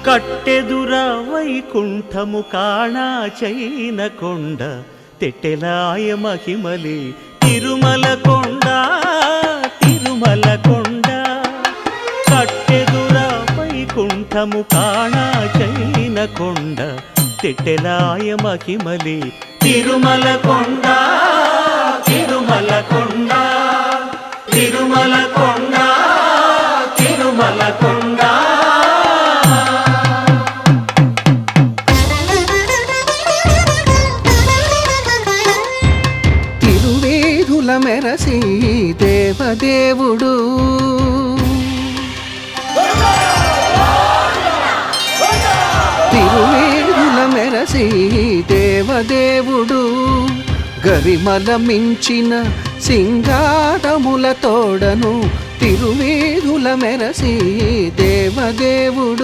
కట్టెదుర వైకుంఠము కాణా చైన కొండ తెట్టెలాయ మహిమలే తిరుమల కొండ తిరుమల కొండ కట్టెదుర వైకుంఠము కాణా చైన కొండ తెట్టెలాయ మహిమలే తిరుమల కొండ తిరుమల కొండ తిరుమల కొండ తిరుమల కొండ తిరువేధుల మెరసి దేవదేవుడు తిరువేధుల మెరసి దేవదేవుడు గరిమల మించిన సింగారముల తోడను తిరువేధుల మెరసి దేవదేవుడు